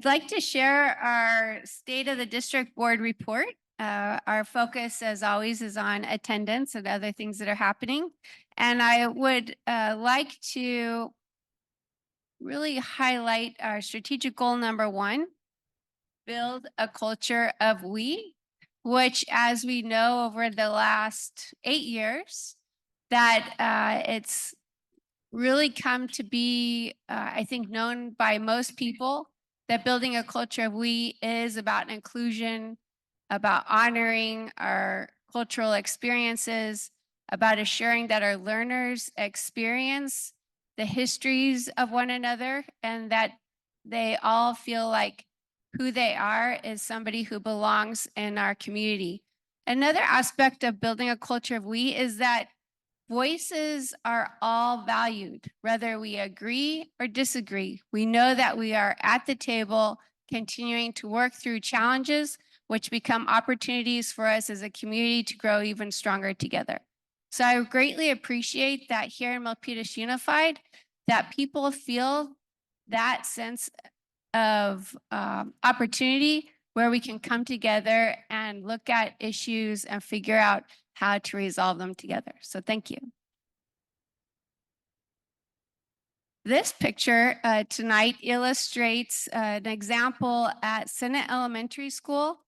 I'd like to share our State of the District Board report. Our focus, as always, is on attendance and other things that are happening. And I would like to really highlight our strategic goal number 1, build a culture of we, which, as we know, over the last 8 years, that it's really come to be, I think, known by most people that building a culture of we is about inclusion, about honoring our cultural experiences, about assuring that our learners experience the histories of one another and that they all feel like who they are is somebody who belongs in our community. Another aspect of building a culture of we is that voices are all valued, whether we agree or disagree. We know that we are at the table continuing to work through challenges, which become opportunities for us as a community to grow even stronger together. So I greatly appreciate that here in Milpitas Unified, that people feel that sense of opportunity where we can come together and look at issues and figure out how to resolve them together. So thank you. This picture tonight illustrates an example at Senate Elementary School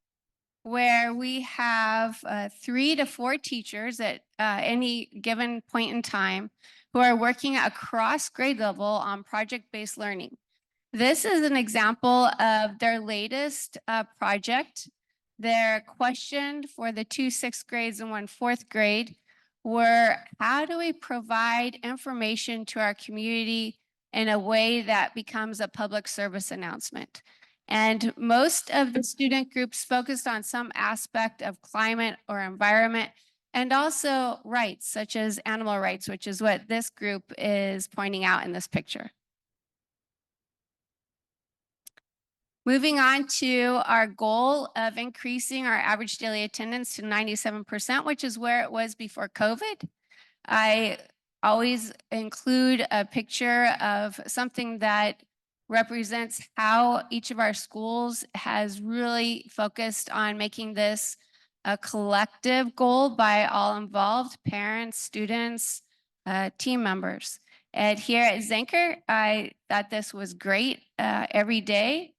where we have 3 to 4 teachers at any given point in time who are working across grade level on project-based learning. This is an example of their latest project. Their question for the 2 6th grades and 1 4th grade were, how do we provide information to our community in a way that becomes a public service announcement? And most of the student groups focused on some aspect of climate or environment, and also rights, such as animal rights, which is what this group is pointing out in this picture. Moving on to our goal of increasing our average daily attendance to 97%, which is where it was before COVID. I always include a picture of something that represents how each of our schools has really focused on making this a collective goal by all involved, parents, students, team members. And here at Zenker, I thought this was great. Every day,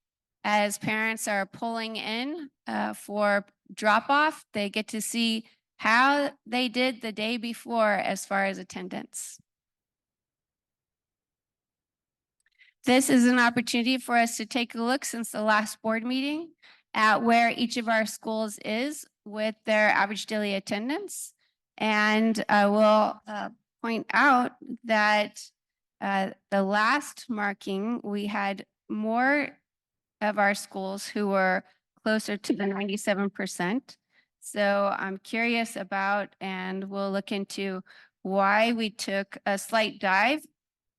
as parents are pulling in for drop-off, they get to see how they did the day before as far as attendance. This is an opportunity for us to take a look since the last board meeting at where each of our schools is with their average daily attendance. And I will point out that the last marking, we had more of our schools who were closer to the 97%. So I'm curious about, and we'll look into why we took a slight dive.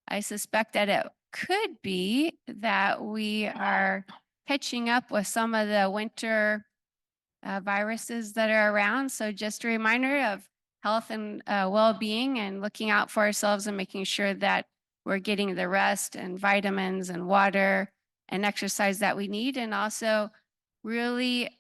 I suspect that it could be that we are catching up with some of the winter viruses that are around. So just a reminder of health and well-being and looking out for ourselves and making sure that we're getting the rest and vitamins and water and exercise that we need, and also really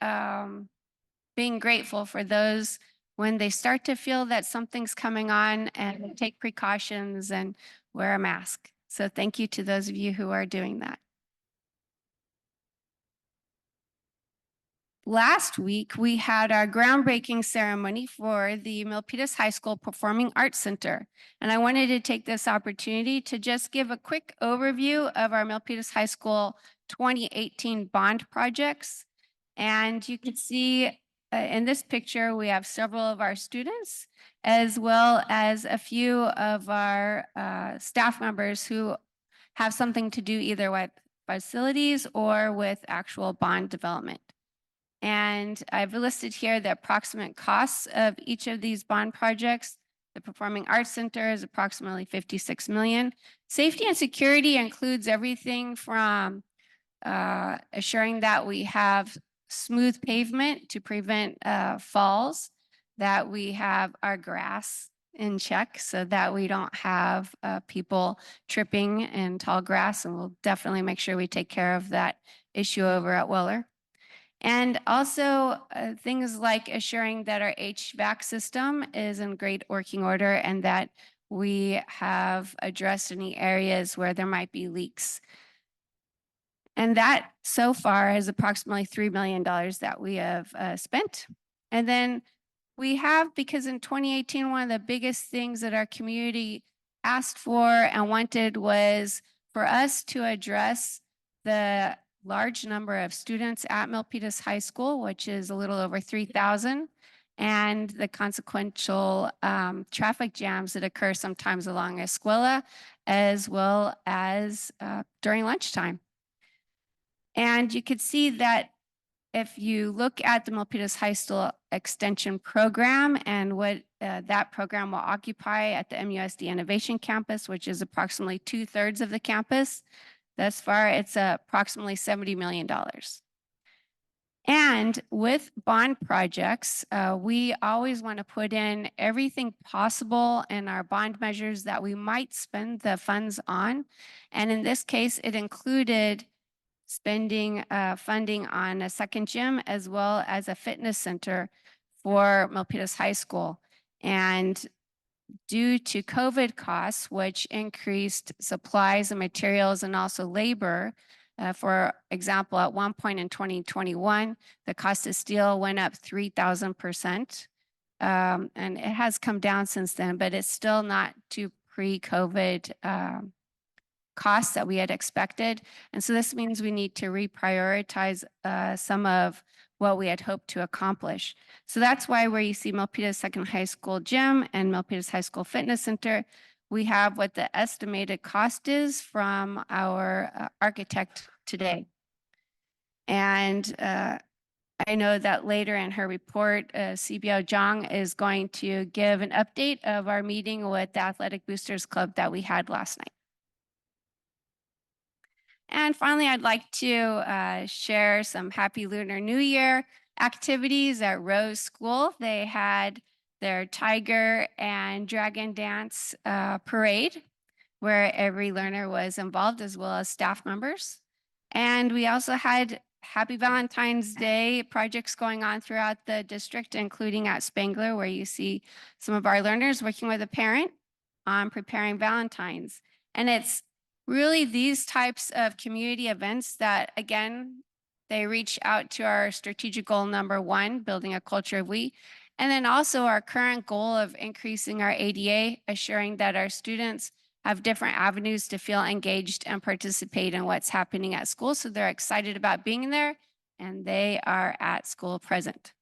being grateful for those when they start to feel that something's coming on and take precautions and wear a mask. So thank you to those of you who are doing that. Last week, we had our groundbreaking ceremony for the Milpitas High School Performing Arts Center. And I wanted to take this opportunity to just give a quick overview of our Milpitas High School 2018 bond projects. And you can see in this picture, we have several of our students, as well as a few of our staff members who have something to do either with facilities or with actual bond development. And I've listed here the approximate costs of each of these bond projects. The Performing Arts Center is approximately $56 million. Safety and security includes everything from assuring that we have smooth pavement to prevent falls, that we have our grass in check so that we don't have people tripping in tall grass. And we'll definitely make sure we take care of that issue over at Weller. And also things like assuring that our HVAC system is in great working order and that we have addressed any areas where there might be leaks. And that so far is approximately $3 million that we have spent. And then we have, because in 2018, one of the biggest things that our community asked for and wanted was for us to address the large number of students at Milpitas High School, which is a little over 3,000, and the consequential traffic jams that occur sometimes along Escuela, as well as during lunchtime. And you could see that if you look at the Milpitas High School Extension Program and what that program will occupy at the MUSD Innovation Campus, which is approximately 2/3 of the campus, thus far it's approximately $70 million. And with bond projects, we always want to put in everything possible in our bond measures that we might spend the funds on. And in this case, it included spending funding on a second gym as well as a fitness center for Milpitas High School. And due to COVID costs, which increased supplies and materials and also labor, for example, at one point in 2021, the cost of steel went up 3,000%. And it has come down since then, but it's still not to pre-COVID costs that we had expected. And so this means we need to reprioritize some of what we had hoped to accomplish. So that's why where you see Milpitas Second High School Gym and Milpitas High School Fitness Center, we have what the estimated cost is from our architect today. And I know that later in her report, CBO Zhang is going to give an update of our meeting with the Athletic Boosters Club that we had last night. And finally, I'd like to share some Happy Lunar New Year activities at Rose School. They had their Tiger and Dragon Dance parade, where every learner was involved, as well as staff members. And we also had Happy Valentine's Day projects going on throughout the district, including at Spangler, where you see some of our learners working with a parent on preparing Valentine's. And it's really these types of community events that, again, they reach out to our strategic goal number 1, building a culture of we, and then also our current goal of increasing our ADA, assuring that our students have different avenues to feel engaged and participate in what's happening at school. So they're excited about being there and they are at school present.